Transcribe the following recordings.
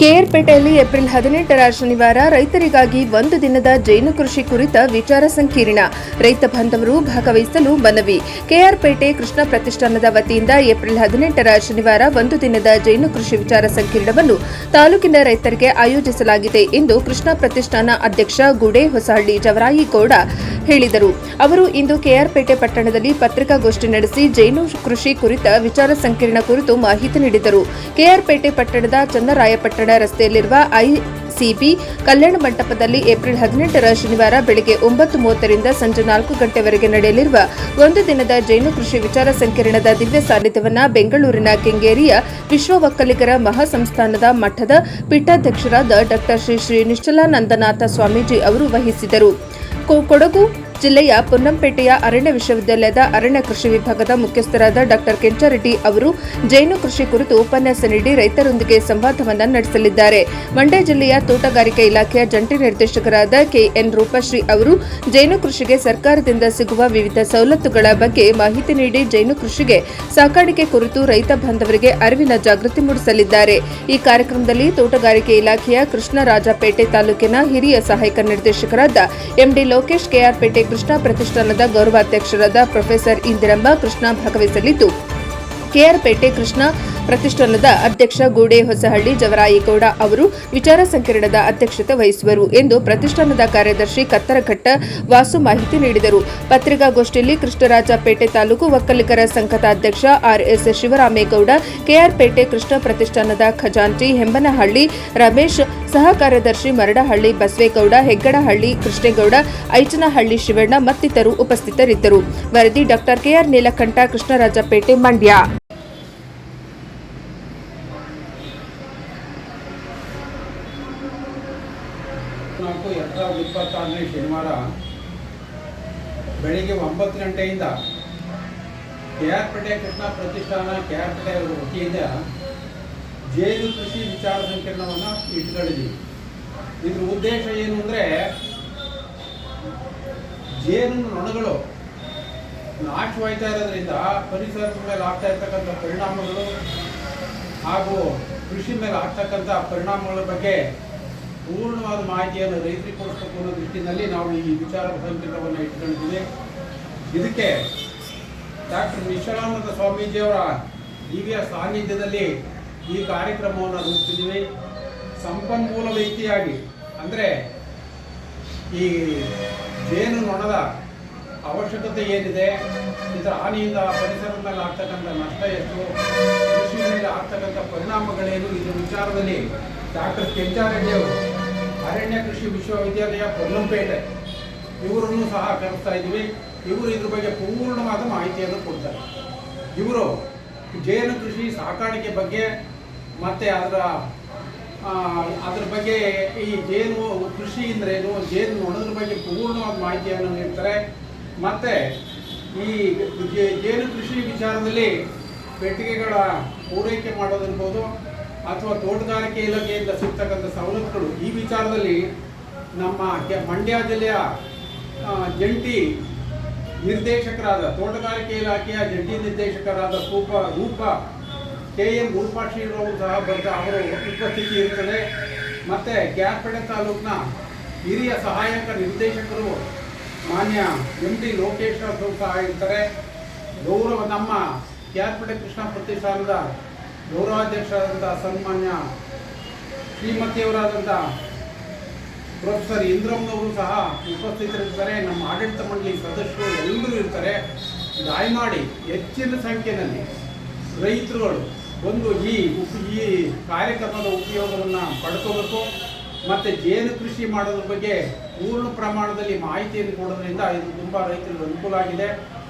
ಕೆಆರ್ಪೇಟೆಯಲ್ಲಿ April 18ರ ಶನಿವಾರ ರೈತರಿಗಾಗಿ ಒಂದು ದಿನದ ಜೇನು ಕೃಷಿ ಕುರಿತ ವಿಚಾರ ಸಂಕಿರಣ. ರೈತ ಬಾಂಧವರು ಭಾಗವಹಿಸಲು ಮನವಿ. ಕೆಆರ್ಪೇಟೆ ಕೃಷ್ಣ ಪ್ರತಿಷ್ಠಾನದ ವತಿಯಿಂದ ಏಪ್ರಿಲ್ 18ರ ಶನಿವಾರ ಒಂದು ದಿನದ ಜೇನು ಕೃಷಿ ವಿಚಾರ ಸಂಕಿರಣವನ್ನು ತಾಲೂಕಿನ ರೈತರಿಗೆ ಆಯೋಜಿಸಲಾಗಿದೆ ಎಂದು ಕೃಷ್ಣ ಪ್ರತಿಷ್ಠಾನ ಅಧ್ಯಕ್ಷ ಗುಡೆ ಹೊಸಹಳ್ಳಿ ಜವರಾಯಿಗೌಡ ಹೇಳಿದರು. ಅವರು ಇಂದು ಕೆಆರ್ಪೇಟೆ ಪಟ್ಟಣದಲ್ಲಿ ಪತ್ರಿಕಾಗೋಷ್ಠಿ ನಡೆಸಿ ಜೇನು ಕೃಷಿ ಕುರಿತ ವಿಚಾರ ಸಂಕಿರಣ ಕುರಿತು ಮಾಹಿತಿ ನೀಡಿದರು. ಕೆಆರ್ಪೇಟೆ ಪಟ್ಟಣದ ಚನ್ನರಾಯಪಟ್ಟಣ ರಸ್ತೆಯಲ್ಲಿರುವ ಐಸಿಬಿ ಕಲ್ಯಾಣ ಮಂಟಪದಲ್ಲಿ ಏಪ್ರಿಲ್ 18ರ ಶನಿವಾರ ಬೆಳಗ್ಗೆ 9:30 ರಿಂದ ಸಂಜೆ 4 ಗಂಟೆವರೆಗೆ ನಡೆಯಲಿರುವ ಒಂದು ದಿನದ ಜೇನು ಕೃಷಿ ವಿಚಾರ ಸಂಕಿರಣದ ದಿವ್ಯ ಸಾನ್ನಿಧ್ಯವನ್ನು ಬೆಂಗಳೂರಿನ ಕೆಂಗೇರಿಯ ವಿಶ್ವ ಒಕ್ಕಲಿಗರ ಮಹಾಸಂಸ್ಥಾನದ ಮಠದ ಪೀಠಾಧ್ಯಕ್ಷರಾದ ಡಾ ಶ್ರೀ ನಿಶ್ಚಲಾನಂದನಾಥ ಸ್ವಾಮೀಜಿ ಅವರು ವಹಿಸಿದರು. ಕೊಡಗು ಜಿಲ್ಲೆಯ ಪೊನ್ನಂಪೇಟೆಯ ಅರಣ್ಯ ವಿಶ್ವವಿದ್ಯಾಲಯದ ಅರಣ್ಯ ಕೃಷಿ ವಿಭಾಗದ ಮುಖ್ಯಸ್ಥರಾದ ಡಾ ಕೆಂಚಾರೆಡ್ಡಿ ಅವರು ಜೇನು ಕೃಷಿ ಕುರಿತು ಉಪನ್ಯಾಸ ನೀಡಿ ರೈತರೊಂದಿಗೆ ಸಂವಾದವನ್ನು ನಡೆಸಲಿದ್ದಾರೆ. ಮಂಡ್ಯ ಜಿಲ್ಲೆಯ ತೋಟಗಾರಿಕೆ ಇಲಾಖೆಯ ಜಂಟಿ ನಿರ್ದೇಶಕರಾದ ಕೆಎನ್ ರೂಪಶ್ರೀ ಅವರು ಜೇನು ಕೃಷಿಗೆ ಸರ್ಕಾರದಿಂದ ಸಿಗುವ ವಿವಿಧ ಸವಲತ್ತುಗಳ ಬಗ್ಗೆ ಮಾಹಿತಿ ನೀಡಿ ಜೇನು ಕೃಷಿಗೆ ಸಾಕಾಣಿಕೆ ಕುರಿತು ರೈತ ಬಾಂಧವರಿಗೆ ಅರಿವಿನ ಜಾಗೃತಿ ಮೂಡಿಸಲಿದ್ದಾರೆ. ಈ ಕಾರ್ಯಕ್ರಮದಲ್ಲಿ ತೋಟಗಾರಿಕೆ ಇಲಾಖೆಯ ಕೃಷ್ಣರಾಜಪೇಟೆ ತಾಲೂಕಿನ ಹಿರಿಯ ಸಹಾಯಕ ನಿರ್ದೇಶಕರಾದ ಎಂಡಿ ಲೋಕೇಶ್, ಕೆಆರ್ಪೇಟೆ ಕೃಷ್ಣ ಪ್ರತಿಷ್ಠಾನದ ಗೌರವಾಧ್ಯಕ್ಷರಾದ ಪ್ರೊಫೆಸರ್ ಇಂದಿರಮ್ಮ ಕೃಷ್ಣ ಭಾಗವಹಿಸಲಿದ್ದು, ಕೆಆರ್ಪೇಟೆ ಕೃಷ್ಣ ಪ್ರತಿಷ್ಠಾನದ ಅಧ್ಯಕ್ಷ ಗೂಡೆ ಹೊಸಹಳ್ಳಿ ಜವರಾಯಿಗೌಡ ಅವರು ವಿಚಾರ ಸಂಕಿರಣದ ಅಧ್ಯಕ್ಷತೆ ವಹಿಸುವರು ಎಂದು ಪ್ರತಿಷ್ಠಾನದ ಕಾರ್ಯದರ್ಶಿ ಕತ್ತರಘಟ್ಟ ವಾಸು ಮಾಹಿತಿ ನೀಡಿದರು. ಪತ್ರಿಕಾಗೋಷ್ಠಿಯಲ್ಲಿ ಕೃಷ್ಣರಾಜಪೇಟೆ ತಾಲೂಕು ಒಕ್ಕಲಿಗರ ಸಂಘದ ಅಧ್ಯಕ್ಷ ಆರ್ಎಸ್ ಶಿವರಾಮೇಗೌಡ, ಕೆಆರ್ಪೇಟೆ ಕೃಷ್ಣ ಪ್ರತಿಷ್ಠಾನದ ಖಜಾಂಚಿ ಹೆಮ್ಮನಹಳ್ಳಿ ರಮೇಶ್, ಸಹ ಕಾರ್ಯದರ್ಶಿ ಮರಡಹಳ್ಳಿ ಬಸವೇಗೌಡ, ಹೆಗ್ಗಡಹಳ್ಳಿ ಕೃಷ್ಣೇಗೌಡ, ಐಚನಹಳ್ಳಿ ಶಿವಣ್ಣ ಮತ್ತಿತರರು ಉಪಸ್ಥಿತರಿದ್ದರು. ವರದಿ ಡಾ ಕೆಆರ್ ನೀಲಕಂಠ, ಕೃಷ್ಣರಾಜಪೇಟೆ, ಮಂಡ್ಯ. 4/2026 ಶನಿವಾರ ಬೆಳಿಗ್ಗೆ 9 ಗಂಟೆಯಿಂದ ಕೆಆರ್ಪೇಟೆ ಕೃಷ್ಣ ಪ್ರತಿಷ್ಠಾನ ಕೆಆರ್ಪೇಟೆ ವತಿಯಿಂದ ಜೇನು ಕೃಷಿ ವಿಚಾರ ಸಂಕಿರಣವನ್ನು ಇಟ್ಕೊಂಡಿದ್ದೀವಿ. ಇದ್ರ ಉದ್ದೇಶ ಏನು ಅಂದರೆ, ಜೇನು ನೊಣಗಳು ನಾಶವಾಯ್ತಾ ಇರೋದ್ರಿಂದ ಪರಿಸರದ ಮೇಲೆ ಆಗ್ತಾ ಇರ್ತಕ್ಕಂಥ ಪರಿಣಾಮಗಳು ಹಾಗೂ ಕೃಷಿ ಮೇಲೆ ಆಗ್ತಕ್ಕಂಥ ಪರಿಣಾಮಗಳ ಬಗ್ಗೆ ಪೂರ್ಣವಾದ ಮಾಹಿತಿಯನ್ನು ರೈತರಿಗೆ ಕೊಡಿಸಬೇಕು ಅನ್ನೋ ದೃಷ್ಟಿನಲ್ಲಿ ನಾವು ಈ ವಿಚಾರ ಸಂಕಿರಣವನ್ನು ಇಟ್ಕೊಂಡಿದ್ದೀವಿ. ಇದಕ್ಕೆ ಡಾಕ್ಟರ್ ನಿಶ್ಚಲಾನಂದ ಸ್ವಾಮೀಜಿಯವರ ದಿವ್ಯ ಸಾನ್ನಿಧ್ಯದಲ್ಲಿ ಈ ಕಾರ್ಯಕ್ರಮವನ್ನು ರೂಪಿಸಿದ್ದೀವಿ. ಸಂಪನ್ಮೂಲ ವ್ಯಕ್ತಿಯಾಗಿ ಅಂದರೆ ಈ ಜೇನು ನೊಣದ ಅವಶ್ಯಕತೆ ಏನಿದೆ, ಇದರ ಹಾನಿಯಿಂದ ಪರಿಸರದ ಮೇಲೆ ಆಗ್ತಕ್ಕಂಥ ನಷ್ಟ ಎಷ್ಟು, ಕೃಷಿ ಮೇಲೆ ಆಗ್ತಕ್ಕಂಥ ಪರಿಣಾಮಗಳೇನು, ಇದರ ವಿಚಾರದಲ್ಲಿ ಡಾಕ್ಟರ್ ಕೆಂಚಾರೆಡ್ಡಿ ಅವರು ಅರಣ್ಯ ಕೃಷಿ ವಿಶ್ವವಿದ್ಯಾಲಯ ಪೊನ್ನಂಪೇಟೆ ಇವರನ್ನು ಸಹ ಕರೆಸ್ತಾ ಇದ್ದೀವಿ. ಇವರು ಇದ್ರ ಬಗ್ಗೆ ಪೂರ್ಣವಾದ ಮಾಹಿತಿಯನ್ನು ಕೊಡ್ತಾರೆ. ಇವರು ಜೇನು ಕೃಷಿ ಸಾಕಾಣಿಕೆ ಬಗ್ಗೆ ಮತ್ತು ಅದರ ಬಗ್ಗೆ ಈ ಜೇನು ಕೃಷಿ ಅಂದ್ರೇನು, ಜೇನು ನೊಣದ ಬಗ್ಗೆ ಪೂರ್ಣವಾದ ಮಾಹಿತಿಯನ್ನು ನೀಡ್ತಾರೆ. ಮತ್ತು ಈ ಜೇನು ಕೃಷಿ ವಿಚಾರದಲ್ಲಿ ಪೆಟ್ಟಿಗೆಗಳ ಪೂರೈಕೆ ಮಾಡೋದಿರ್ಬೋದು ಅಥವಾ ತೋಟಗಾರಿಕೆ ಇಲಾಖೆಯಿಂದ ಸಿಗ್ತಕ್ಕಂಥ ಸವಲತ್ತುಗಳು, ಈ ವಿಚಾರದಲ್ಲಿ ನಮ್ಮ ಮಂಡ್ಯ ಜಿಲ್ಲೆಯ ಜಂಟಿ ನಿರ್ದೇಶಕರಾದ ತೋಟಗಾರಿಕೆ ಇಲಾಖೆಯ ಜಂಟಿ ನಿರ್ದೇಶಕರಾದ ರೂಪ ಕೆಎನ್ ರೂಪಾಶ್ರೀರವರು ಸಹ ಅವರು ಉಪಸ್ಥಿತಿ ಇರುತ್ತದೆ. ಮತ್ತು ಕೆಆರ್ಪೇಟೆ ತಾಲೂಕಿನ ಹಿರಿಯ ಸಹಾಯಕ ನಿರ್ದೇಶಕರು ಮಾನ್ಯ ಎಂಡಿ ಲೋಕೇಶ್ ಅವರು ಸಹ ಇರ್ತಾರೆ. ನಮ್ಮ ಕೆಆರ್ಪೇಟೆ ಕೃಷ್ಣ ಪ್ರತಿಷ್ಠಾನದ ಗೌರವಾಧ್ಯಕ್ಷರಾದಂಥ ಸನ್ಮಾನ್ಯ ಶ್ರೀಮತಿಯವರಾದಂಥ ಪ್ರೊಫೆಸರ್ ಇಂದ್ರಮ್ಮನವರು ಸಹ ಉಪಸ್ಥಿತರಿರ್ತಾರೆ. ನಮ್ಮ ಆಡಳಿತ ಮಂಡಳಿ ಸದಸ್ಯರು ಎಲ್ಲರೂ ಇರ್ತಾರೆ. ದಯಮಾಡಿ ಹೆಚ್ಚಿನ ಸಂಖ್ಯೆಯಲ್ಲಿ ರೈತರುಗಳು ಬಂದು ಈ ಕಾರ್ಯಕ್ರಮದ ಉಪಯೋಗವನ್ನು ಪಡ್ಕೋಬೇಕು. ಮತ್ತು ಜೇನು ಕೃಷಿ ಮಾಡೋದ್ರ ಬಗ್ಗೆ ಪೂರ್ಣ ಪ್ರಮಾಣದಲ್ಲಿ ಮಾಹಿತಿಯನ್ನು ಕೊಡೋದ್ರಿಂದ ಇದು ತುಂಬ ರೈತರಿಗೆ ಅನುಕೂಲ ಆಗಿದೆ.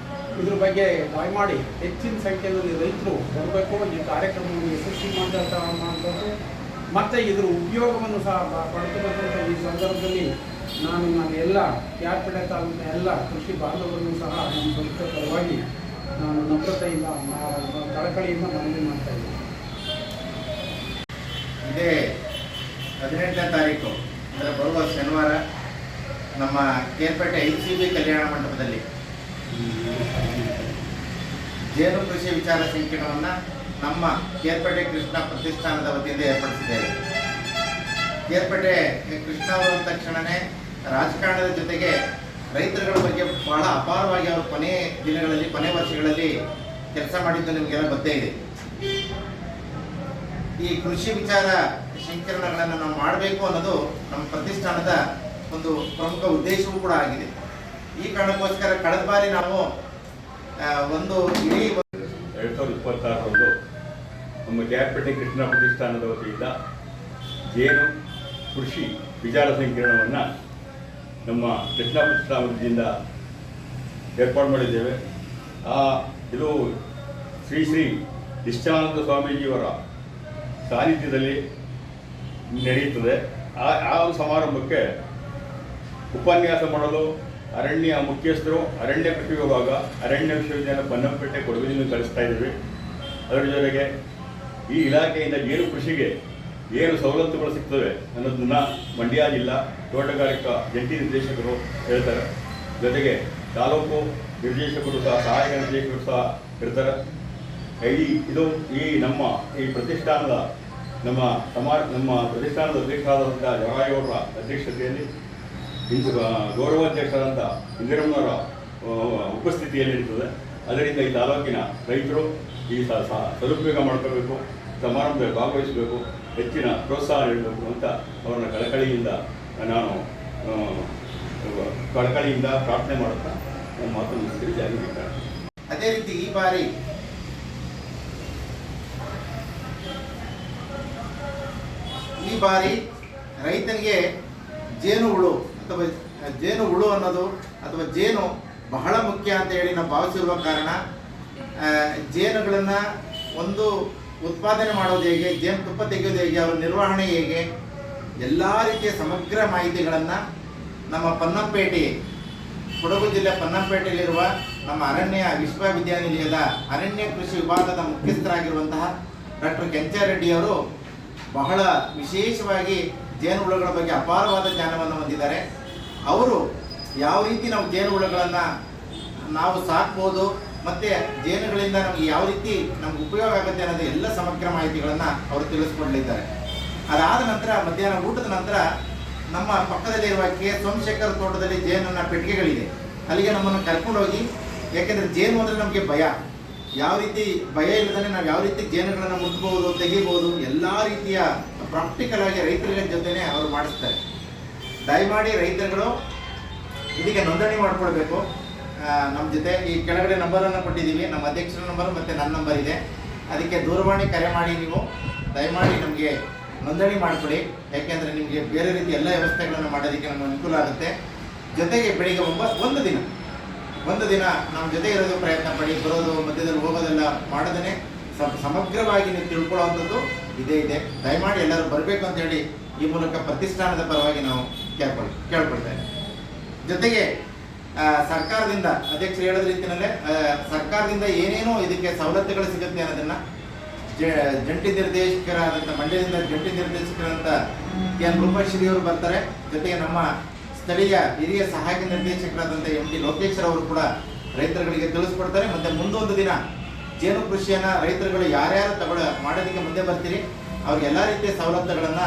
ಇದ್ರ ಬಗ್ಗೆ ದಯಮಾಡಿ ಹೆಚ್ಚಿನ ಸಂಖ್ಯೆಯಲ್ಲಿ ರೈತರು ಬರಬೇಕು, ಈ ಕಾರ್ಯಕ್ರಮವನ್ನು ಯಶಸ್ವಿ ಮಾಡಬೇಕು ಮತ್ತು ಇದರ ಉಪಯೋಗವನ್ನು ಸಹ ಪಡ್ಕೋಬೇಕು ಅಂತ ಈ ಸಂದರ್ಭದಲ್ಲಿ ನಾನು ಎಲ್ಲ ಕೆಆರ್ಪೇಟೆ ತಾಲೂಕಿನ ಎಲ್ಲ ಕೃಷಿ ಬಾಂಧವರನ್ನು ಸಹ ನಮ್ಮ ಸಂಸ್ಥೆ ಪರವಾಗಿ ನಾನು ನಮ್ರತೆಯಿಂದ ಕಳಕಳಿಯಿಂದ ಮನವಿ ಮಾಡ್ತಾ ಇದ್ದೀನಿ. ಇದೇ 18ನೇ ತಾರೀಕು ಅಂದರೆ ಬರುವ ಶನಿವಾರ ನಮ್ಮ ಕೆಆರ್ಪೇಟೆ ಐಸಿಬಿ ಕಲ್ಯಾಣ ಮಂಟಪದಲ್ಲಿ ಜೇನು ಕೃಷಿ ವಿಚಾರ ಸಂಕಿರಣವನ್ನು ನಮ್ಮ ಕೆಆರ್ಪೇಟೆ ಕೃಷ್ಣ ಪ್ರತಿಷ್ಠಾನದ ವತಿಯಿಂದ ಏರ್ಪಡಿಸಿದ್ದೇವೆ. ಕೇರ್ಪೇಟೆ ಕೃಷ್ಣ ಅವರು ಅಂದ ತಕ್ಷಣವೇ ರಾಜಕಾರಣದ ಜೊತೆಗೆ ರೈತರುಗಳ ಬಗ್ಗೆ ಬಹಳ ಅಪಾರವಾಗಿ ಅವರು ಕೊನೆ ವರ್ಷಗಳಲ್ಲಿ ಕೆಲಸ ಮಾಡಿದ್ದು ನಿಮಗೆಲ್ಲ ಗೊತ್ತೇ ಇದೆ. ಈ ಕೃಷಿ ವಿಚಾರ ಸಂಕಿರಣಗಳನ್ನು ನಾವು ಮಾಡಬೇಕು ಅನ್ನೋದು ನಮ್ಮ ಪ್ರತಿಷ್ಠಾನದ ಒಂದು ಪ್ರಮುಖ ಉದ್ದೇಶವೂ ಕೂಡ ಆಗಿದೆ. ಈ ಕಾರಣಕ್ಕೋಸ್ಕರ ಕಳೆದ ಬಾರಿ ನಾವು ಒಂದು ಇಡೀ 2026 ನಮ್ಮ ಕೇರ್ಪೇಟೆ ಕೃಷ್ಣ ಪ್ರತಿಷ್ಠಾನದ ವತಿಯಿಂದ ಜೇನು ಕೃಷಿ ವಿಚಾರ ಸಂಕಿರಣವನ್ನು ನಮ್ಮ ಕೃಷ್ಣ ಪ್ರತಿಷ್ಠಾನ ವತಿಯಿಂದ ಏರ್ಪಾಡು ಮಾಡಿದ್ದೇವೆ. ಇದು ಶ್ರೀ ಶ್ರೀ ನಿಶ್ಚಲಾನಂದ ಸ್ವಾಮೀಜಿಯವರ ಸಾನ್ನಿಧ್ಯದಲ್ಲಿ ನಡೆಯುತ್ತದೆ. ಆ ಸಮಾರಂಭಕ್ಕೆ ಉಪನ್ಯಾಸ ಮಾಡಲು ಅರಣ್ಯ ಮುಖ್ಯಸ್ಥರು, ಅರಣ್ಯ ಕೃಷಿ ವಿಭಾಗ, ಅರಣ್ಯ ವಿಶ್ವವಿದ್ಯಾಲಯ ಬನ್ನಂಪೇಟೆ ಕೊಡಗಿನಿಂದ ಕಳಿಸ್ತಾ ಇದ್ದೀವಿ. ಅದರ ಜೊತೆಗೆ ಈ ಇಲಾಖೆಯಿಂದ ಜೇನು ಕೃಷಿಗೆ ಏನು ಸವಲತ್ತುಗಳು ಸಿಗ್ತವೆ ಅನ್ನೋದನ್ನು ಮಂಡ್ಯ ಜಿಲ್ಲಾ ತೋಟಗಾರಿಕಾ ಜಂಟಿ ನಿರ್ದೇಶಕರು ಹೇಳ್ತಾರೆ. ಜೊತೆಗೆ ತಾಲೂಕು ನಿರ್ದೇಶಕರು ಸಹ, ಸಹಾಯಕ ನಿರ್ದೇಶಕರು ಸಹ ಇರ್ತಾರೆ. ಈ ನಮ್ಮ ಪ್ರತಿಷ್ಠಾನದ ನಮ್ಮ ಪ್ರತಿಷ್ಠಾನದ ಅಧ್ಯಕ್ಷರಾದಂಥ ಜವರಾಯವರ ಅಧ್ಯಕ್ಷತೆಯಲ್ಲಿ ಗೌರವಾಧ್ಯಕ್ಷರಾದಂಥ ಇಂದಿರಮ್ಮನವರ ಉಪಸ್ಥಿತಿಯಲ್ಲಿ ಇರ್ತದೆ. ಅದರಿಂದ ಈ ತಾಲೂಕಿನ ರೈತರು ಈ ಸದುಪಯೋಗ ಮಾಡ್ಕೋಬೇಕು, ಸಮಾರಂಭದಲ್ಲಿ ಭಾಗವಹಿಸಬೇಕು, ಹೆಚ್ಚಿನ ಪ್ರೋತ್ಸಾಹ ನೀಡಬೇಕು ಅಂತ ಅವರನ್ನ ಕಳಕಳಿಯಿಂದ ಪ್ರಾರ್ಥನೆ ಮಾಡುತ್ತಾ ನಮ್ಮ ಮಾತನ್ನು ಮುಗಿಸ್ತೀವಿ. ಜಾರಿಗೆ ಅದೇ ರೀತಿ ಈ ಬಾರಿ ರೈತನಿಗೆ ಜೇನು ಹುಳು ಅನ್ನೋದು ಅಥವಾ ಜೇನು ಬಹಳ ಮುಖ್ಯ ಅಂತ ಹೇಳಿ ನಾವು ಭಾವಿಸಿರುವ ಕಾರಣ ಜೇನುಗಳನ್ನು ಒಂದು ಉತ್ಪಾದನೆ ಮಾಡೋದು ಹೇಗೆ, ಜೇನು ತುಪ್ಪ ತೆಗೆಯೋದು ಹೇಗೆ, ಅವರ ನಿರ್ವಹಣೆ ಹೇಗೆ, ಎಲ್ಲ ರೀತಿಯ ಸಮಗ್ರ ಮಾಹಿತಿಗಳನ್ನು ನಮ್ಮ ಪನ್ನಂಪೇಟೆ, ಕೊಡಗು ಜಿಲ್ಲೆ ಪನ್ನಂಪೇಟೆಯಲ್ಲಿರುವ ನಮ್ಮ ಅರಣ್ಯ ವಿಶ್ವವಿದ್ಯಾನಿಲಯದ ಅರಣ್ಯ ಕೃಷಿ ವಿಭಾಗದ ಮುಖ್ಯಸ್ಥರಾಗಿರುವಂತಹ ಡಾಕ್ಟರ್ ಕೆಂಚಾರೆಡ್ಡಿ ಅವರು ಬಹಳ ವಿಶೇಷವಾಗಿ ಜೇನುಹುಳುಗಳ ಬಗ್ಗೆ ಅಪಾರವಾದ ಜ್ಞಾನವನ್ನು ಹೊಂದಿದ್ದಾರೆ. ಅವರು ಯಾವ ರೀತಿ ನಾವು ಜೇನುಹುಳುಗಳನ್ನು ನಾವು ಸಾಕ್ಬೋದು ಮತ್ತು ಜೇನುಗಳಿಂದ ನಮಗೆ ಯಾವ ರೀತಿ ನಮ್ಗೆ ಉಪಯೋಗ ಆಗುತ್ತೆ ಅನ್ನೋದು ಎಲ್ಲ ಸಮಗ್ರ ಮಾಹಿತಿಗಳನ್ನು ಅವರು ತಿಳಿಸ್ಕೊಡಲಿದ್ದಾರೆ. ಅದಾದ ನಂತರ ಮಧ್ಯಾಹ್ನ ಊಟದ ನಂತರ ನಮ್ಮ ಪಕ್ಕದಲ್ಲಿರುವ ಸೋಮಶೇಖರ್ ತೋಟದಲ್ಲಿ ಜೇನನ್ನ ಪೆಟ್ಟಿಗೆಗಳಿದೆ, ಅಲ್ಲಿಗೆ ನಮ್ಮನ್ನು ಕರ್ಕೊಂಡೋಗಿ, ಯಾಕೆಂದರೆ ಜೇನು ಅಂದರೆ ನಮಗೆ ಯಾವ ರೀತಿ ಭಯ ಇಲ್ಲದೇ ನಾವು ಯಾವ ರೀತಿ ಜೇನುಗಳನ್ನು ಮುಟ್ಬೋದು, ತೆಗಿಬೋದು, ಎಲ್ಲ ರೀತಿಯ ಪ್ರಾಕ್ಟಿಕಲ್ ಆಗಿ ರೈತರ ಜೊತೆನೇ ಅವರು ಮಾಡಿಸ್ತಾರೆ. ದಯಮಾಡಿ ರೈತರುಗಳು ಇದಕ್ಕೆ ನೋಂದಣಿ ಮಾಡ್ಕೊಳ್ಬೇಕು. ನಮ್ಮ ಜೊತೆ ಈ ಕೆಳಗಡೆ ನಂಬರನ್ನು ಕೊಟ್ಟಿದ್ದೀವಿ, ನಮ್ಮ ಅಧ್ಯಕ್ಷರ ನಂಬರ್ ಮತ್ತು ನನ್ನ ನಂಬರ್ ಇದೆ. ಅದಕ್ಕೆ ದೂರವಾಣಿ ಕರೆ ಮಾಡಿ ನೀವು ದಯಮಾಡಿ ನಮಗೆ ನೋಂದಣಿ ಮಾಡಿಕೊಡಿ. ಯಾಕೆಂದರೆ ನಿಮಗೆ ಬೇರೆ ರೀತಿ ಎಲ್ಲ ವ್ಯವಸ್ಥೆಗಳನ್ನು ಮಾಡೋದಕ್ಕೆ ನಮಗೆ ಅನುಕೂಲ ಆಗುತ್ತೆ. ಜೊತೆಗೆ ಬೆಳಿಗ್ಗೆ ಒಂದು ದಿನ ನಮ್ಮ ಜೊತೆ ಇರೋದು ಪ್ರಯತ್ನ ಪಡಿ, ಬರೋದು ಮಧ್ಯದಲ್ಲಿ ಹೋಗೋದೆಲ್ಲ ಮಾಡೋದೇ ಸಮಗ್ರವಾಗಿ ನೀವು ತಿಳ್ಕೊಳ್ಳೋವಂಥದ್ದು ಇದೆ. ದಯಮಾಡಿ ಎಲ್ಲರೂ ಬರಬೇಕು ಅಂತೇಳಿ ಈ ಮೂಲಕ ಪ್ರತಿಷ್ಠಾನದ ಪರವಾಗಿ ನಾವು ಕೇಳ್ಕೊಳ್ತೇವೆ. ಜೊತೆಗೆ ಸರ್ಕಾರದಿಂದ ಅಧ್ಯಕ್ಷರು ಹೇಳೋದ ರೀತಿಯಲ್ಲೇ ಸರ್ಕಾರದಿಂದ ಏನೇನೋ ಇದಕ್ಕೆ ಸವಲತ್ತುಗಳು ಸಿಗುತ್ತೆ ಅನ್ನೋದನ್ನು ಜಂಟಿ ನಿರ್ದೇಶಕರಾದಂಥ ಮಂಡ್ಯದಿಂದ ಜಂಟಿ ನಿರ್ದೇಶಕರಾದಂಥ ಎನ್ ರೂಪಶ್ರೀ ಅವರು ಬರ್ತಾರೆ. ಜೊತೆಗೆ ನಮ್ಮ ಸ್ಥಳೀಯ ಹಿರಿಯ ಸಹಾಯಕ ನಿರ್ದೇಶಕರಾದಂಥ MD ಲೋಕೇಶ್ವರ ಅವರು ಕೂಡ ರೈತರುಗಳಿಗೆ ತಿಳಿಸ್ಕೊಡ್ತಾರೆ. ಮತ್ತು ಮುಂದೊಂದು ದಿನ ಜೇನು ಕೃಷಿಯನ್ನು ರೈತರುಗಳು ಯಾರ್ಯಾರು ಮಾಡೋದಕ್ಕೆ ಮುಂದೆ ಬರ್ತೀರಿ ಅವ್ರಿಗೆ ಎಲ್ಲ ರೀತಿಯ ಸವಲತ್ತುಗಳನ್ನು